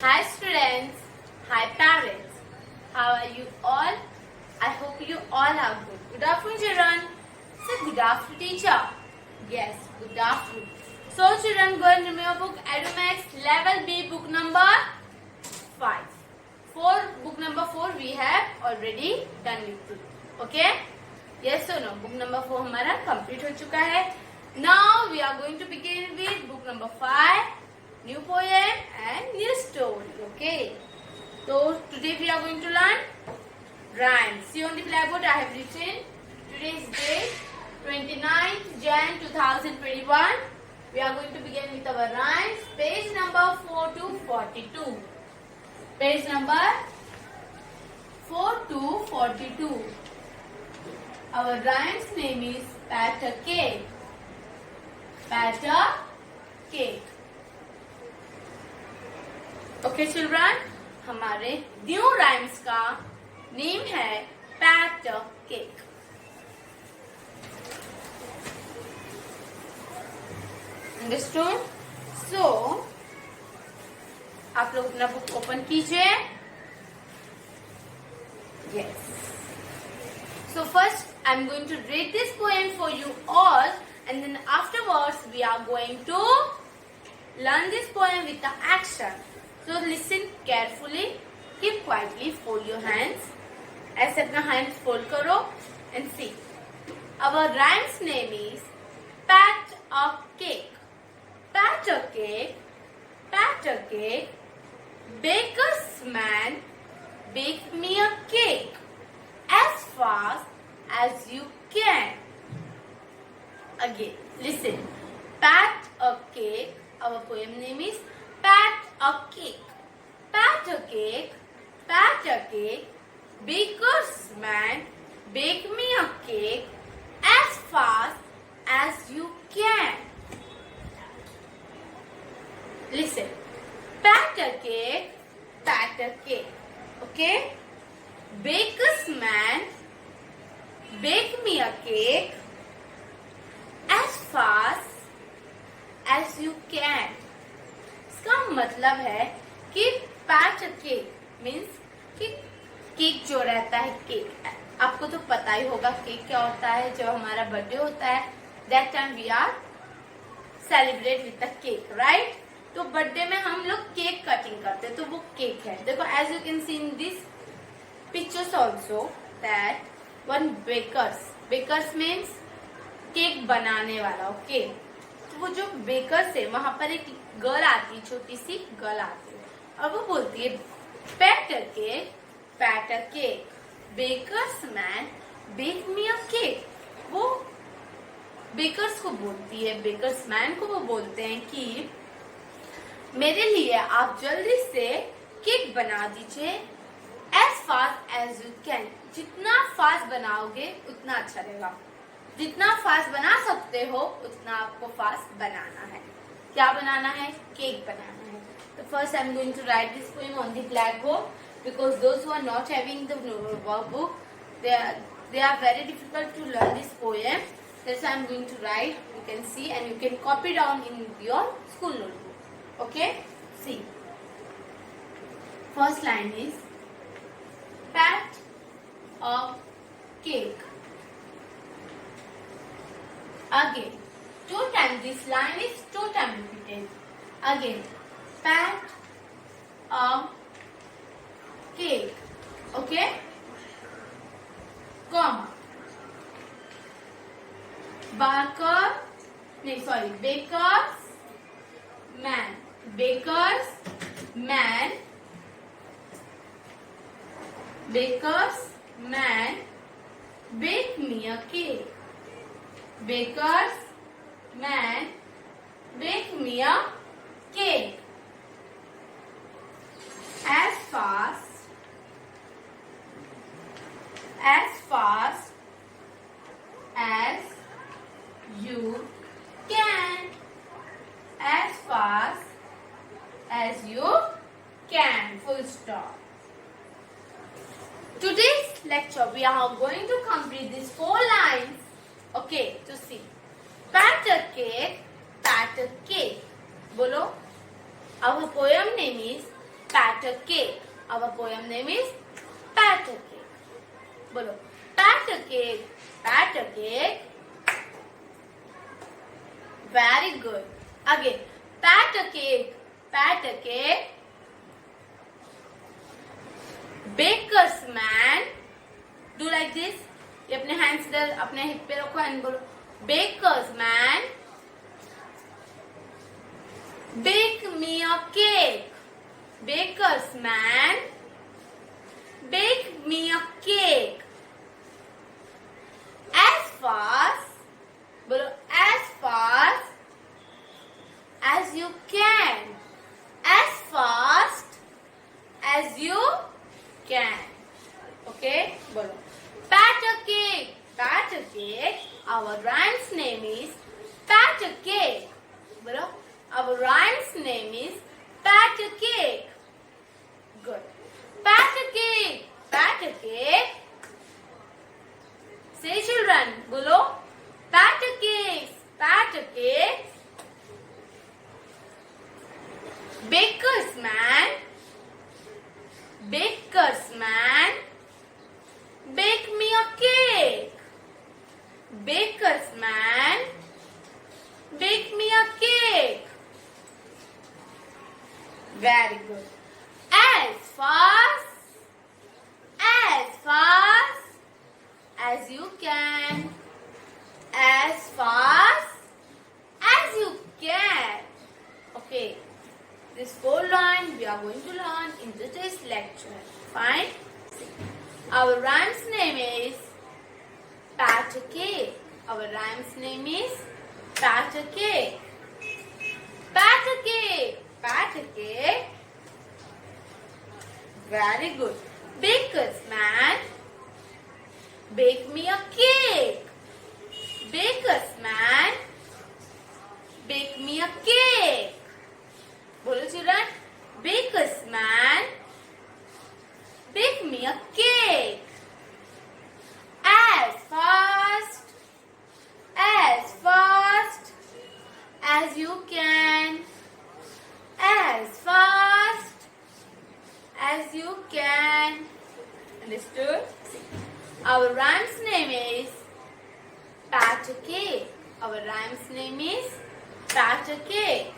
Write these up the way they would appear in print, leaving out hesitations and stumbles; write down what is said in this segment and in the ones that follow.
Hi students, hi parents, how are you all? I hope you all are good. Good afternoon children. Say good afternoon teacher. Yes, good afternoon. So children, go and remember book Edumax level B book number 5. Book number 4 we have already done with it. Okay? Yes or no? Book number 4 हमारा complete हो चुका है. Now we are going to begin with book number 5. New poem and new story. Okay. So today we are going to learn rhymes. See on the blackboard I have written today's date 29th Jan 2021. We are going to begin with our rhymes. Page number 4 to 42. Page number 4 to 42. Our rhymes name is Pat a Cake. Pat a Cake. Okay children, हमारे new rhymes का name है pat a cake. Understood? So आप लोग अपना book open कीजिए. Yes. So first I am going to read this poem for you all and then afterwards we are going to learn this poem with the action. So listen carefully, keep quietly, fold your hands. ऐसे अपना hands fold करो and see. Our rhyme's name is Pat a Cake. Pat a cake, pat a cake. Baker's man, bake me a cake as fast as you can. Again, listen. Pat a cake. Our poem name is Pat a Cake. Pat a cake, pat a cake. Baker's man, bake me a cake as fast as you can. Listen. Pat a cake, pat a cake. Okay? Baker's man, bake me a cake as fast as you can. इसका मतलब है कि patch cake means कि cake जो रहता है cake. आपको तो पता ही होगा केक क्या होता है. जब हमारा बर्थडे होता है that time we are celebrate with the cake, right. तो बर्थडे में हम लोग केक कटिंग करते हैं, तो वो केक है. देखो as you can see in this pictures also that one bakers means cake बनाने वाला. ओके. वो जो बेकर्स है वहां पर एक गर्ल आती है, छोटी सी गर्ल आती है और वो बोलती है pat a cake, bakers man bake me a cake. वो बेकर्स को बोलती है, बेकर्स मैन को वो बोलते हैं कि मेरे लिए आप जल्दी से केक बना दीजिए as fast as you can. जितना फास्ट बनाओगे उतना अच्छा रहेगा. जितना फास्ट बना सकते हो उतना आपको फास्ट बनाना है. क्या बनाना है? केक बनाना है. तो first I am going to write this poem on the blackboard because those who are not having the workbook they are very difficult to learn this poem. That's why I am going to write. You can see and you can copy down in your school notebook. Okay? See. First line is pat a cake. Again, 2 times this line is 2 times repeated. Again, pat a cake. Okay? Comma. Baker's man. Baker's man. Baker's man. Bake me a cake. Baker's man, bake me a cake as fast as you can. As fast as you can. Full stop. Today's lecture we are going to complete these 4 lines. Okay, to see. Pat a cake, pat a cake. बोलो. Our poem name is pat a cake. Our poem name is Pat a Cake. Bolo. Pat a cake. Pat a cake. Very good. Again. Pat a cake. Pat a cake. Baker's man. Do like this. ये अपने hands इधर अपने hip पे रखो and बोलो baker's man bake me a cake. Bakers man bake me a cake as fast बोलो as fast as you can. As fast as you can. Okay बोलो pat a cake. Pat a cake. Our rhyme's name is Pat a Cake. Bolo. Our rhyme's name is Pat a Cake. Good. Pat a cake. Pat a cake. Say children. Bolo. Pat a cake. Pat a cake. Baker's man. Baker's man. Bake me a cake. Baker's man. Bake me a cake. Very good. As fast as you can. As fast as you can. Okay. This whole line we are going to learn in today's lecture. Fine? Our rhyme's name is Pat a Cake. Our rhyme's name is Pat a Cake. Pat a cake. Pat a cake. Very good. Baker's man. Bake me a cake. Baker's man. Bake me a cake. Bolo children. Baker's man. Bake me a cake. As fast as you can. As fast as you can. Understood? Our rhyme's name is Pat a Cake. Our rhyme's name is Pat a Cake.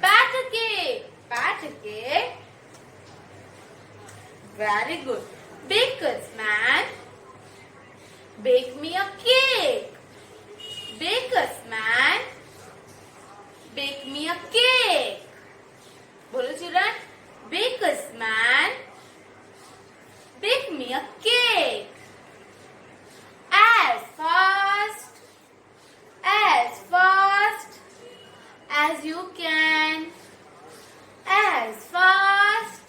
Pat a cake. Pat a cake. Very good. Baker's man. Bake me a cake. Baker's man. Bake me a cake. Bolo children. Baker's man. Bake me a cake. As fast as you can. As fast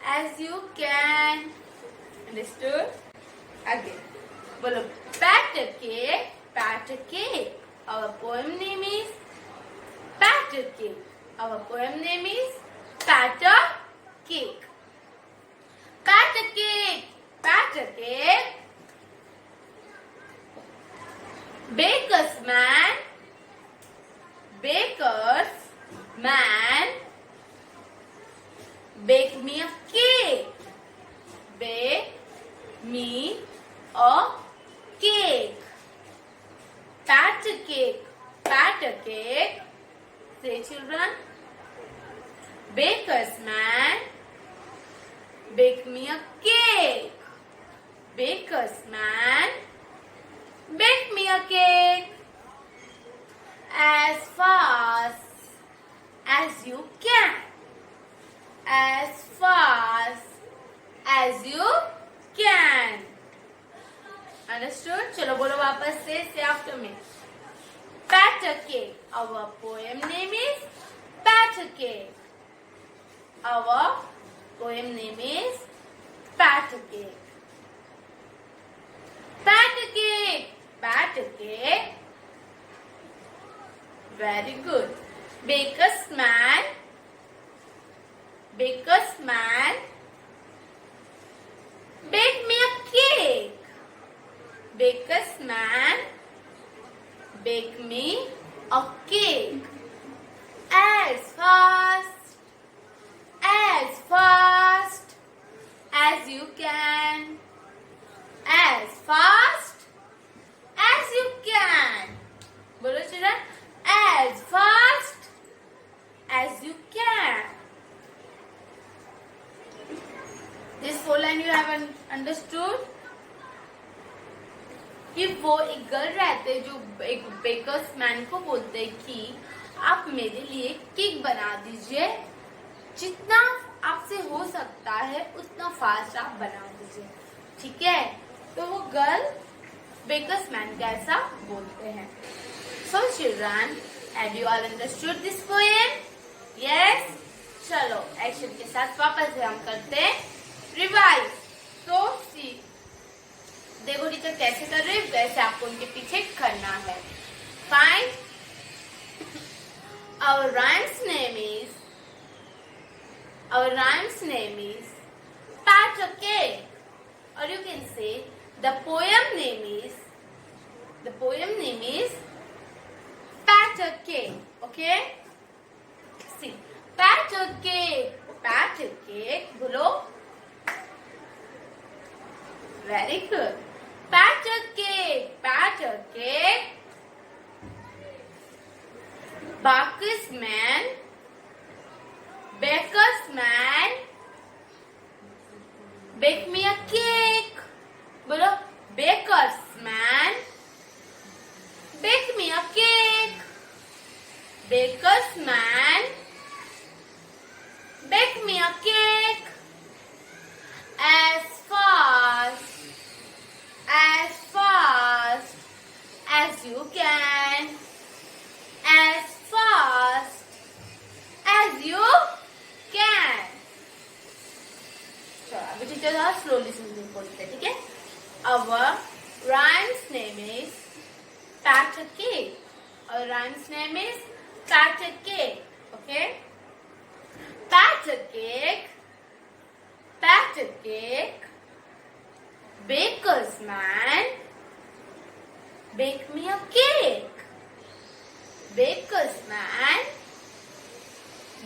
as you can. Understood? Again. Bolo. Pat a cake. Pat a cake. Our poem name is Pat a Cake. Our poem name is Pat a Cake. Pat a cake. Pat a cake. Baker's man. Baker's man. Bake me a cake. Bake me a cake. Pat a cake. Pat a cake. Say children. Baker's man. Bake me a cake. Baker's man. Bake me a cake. As fast as you can. As fast as you can. Understood? चलो बोलो वापस से say after me. Pat a cake. Our poem name is Pat a Cake. Our poem name is Pat a Cake. Pat a cake. Pat a cake. Very good. Baker's man. Baker's man. Bake me a cake. Baker's man. Bake me a cake. As fast can. As fast as you can. बोलो children. As fast as you can. This whole line you have understood? कि वो एक girl रहते जो एक bakers man को बोलते कि आप मेरे लिए केक बना दीजिए, जितना आपसे हो सकता है उतना फास्ट आप बना दीजिए, ठीक है। तो वो गर्ल बेकर्स मैन का ऐसा बोलते हैं। So children, have you all understood this poem? Yes. चलो एक्शन के साथ वापस से हम करते हैं रिवाइज। तो सी देखो टीचर कैसे कर रहे हैं, वैसे आपको उनके पीछे करना है। Fine. Our rhyme's name is Pat a Cake, or you can say the poem name is Pat a Cake. Okay? See, Pat a Cake. बोलो. Very good. Pat a Cake. Baker's man, bake me a cake. बोलो, baker's man, bake me a cake. Baker's man, bake me a cake. As fast as you can. As fast as you can. So, अभी teacher थोड़ा slowly सुनने बोलते हैं, ठीक है। Our rhyme's name is Pat a Cake. Our rhyme's name is Pat a Cake. Okay. Pat a Cake. Baker's man, bake me a cake. Baker's man,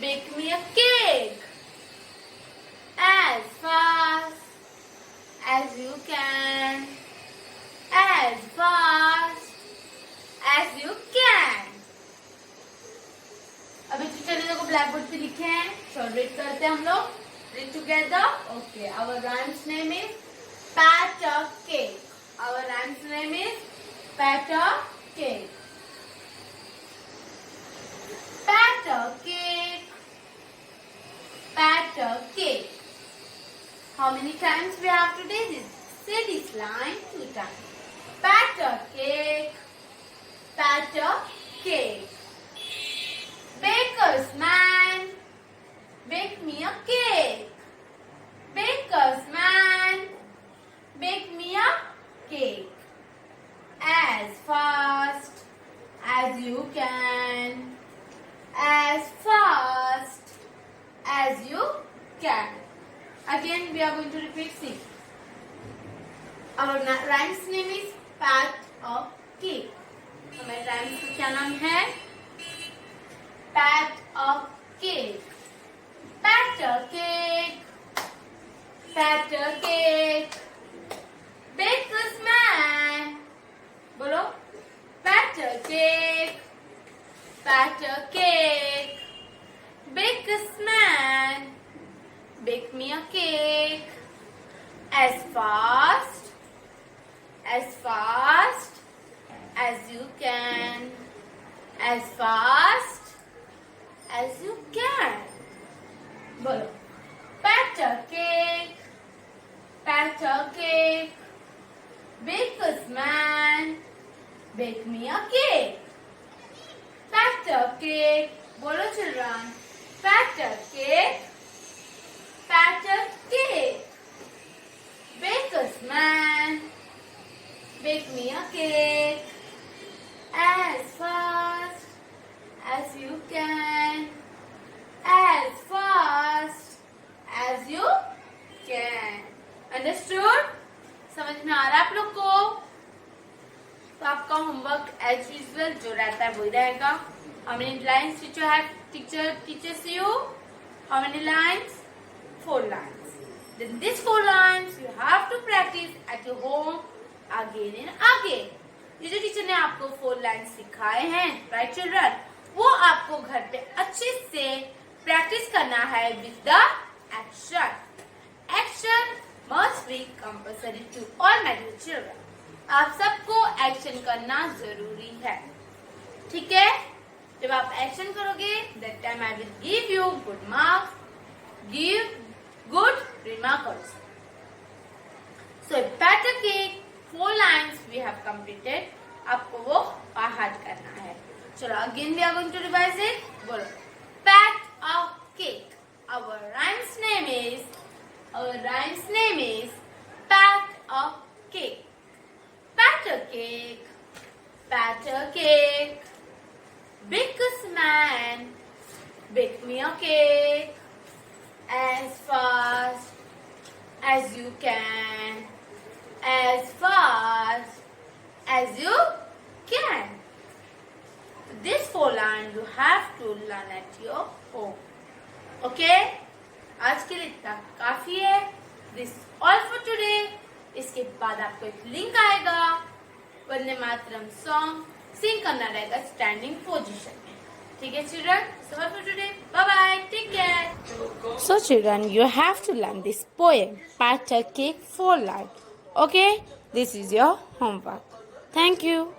bake me a cake. As fast as you can. As fast as you can. अभी teacher ने देखो black board पे लिखे हैं, चलो read करते हैं हम लोग। Read together. Okay. Our rhyme's name is Pat a Cake. Our rhyme's name is Pat a Cake. Pat a Cake. Pat a Cake. How many times we have to say this line? 2 times. Pat a Cake. Pat a Cake. Baker's man, bake me a cake. Baker's man, bake me a cake. As fast as you can. As fast as you can. Again we are going to repeat. See, our rhyme's name is Pat a Cake. हमारे rhymes का क्या नाम है? Pat a Cake. Pat a Cake. Pat a Cake. Baker's man. बोलो. Pat a Cake. Pat a Cake. Baker's man, bake me a cake. As fast as you can. As fast as you can. बोलो. Pat a Cake. Pat a Cake. Baker's man, bake me a cake. Pat a Cake. बोलो children. Pat a Cake. Pat a Cake. Baker's man, bake me a cake. As fast as you can. As fast as you can. Understood? समझ में आ रहा है आप लोग को? तो आपका होमवर्क एज यूजुअल जो रहता है वही रहेगा. How many lines teacher teaches you? How many lines? 4 lines. Then these 4 lines you have to practice at your home again and again. ये जो टीचर ने आपको 4 लाइन्स सिखाए हैं, राइट चिल्ड्रन, वो आपको घर पे अच्छे से प्रैक्टिस करना है with the action. Action must be compulsory to all my dear children. आप सबको एक्शन करना जरूरी है, ठीक है. जब आप एक्शन करोगे that time I will give you good marks, give good remark also. So better cake 4 lines we have completed. आपको वो हार्ड करना है. चलो again we are going to revise it. बोलो, pat a cake. Our rhyme's name is pat a cake. Pat a cake, pat a cake. Baker's man, bake me a cake as fast as you can. As fast as you can. This 4 lines you have to learn at your home. Okay? आज के लिए इतना काफी है. This all for today. इसके बाद आपको एक लिंक आएगा, वंदे मातरम सॉन्ग सिंग करना रहेगा स्टैंडिंग पोजीशन में. ठीक है children? So all for today. Bye bye. Take care. So children, you have to learn this poem, Pat a Cake 4 lines. Okay, this is your homework. Thank you.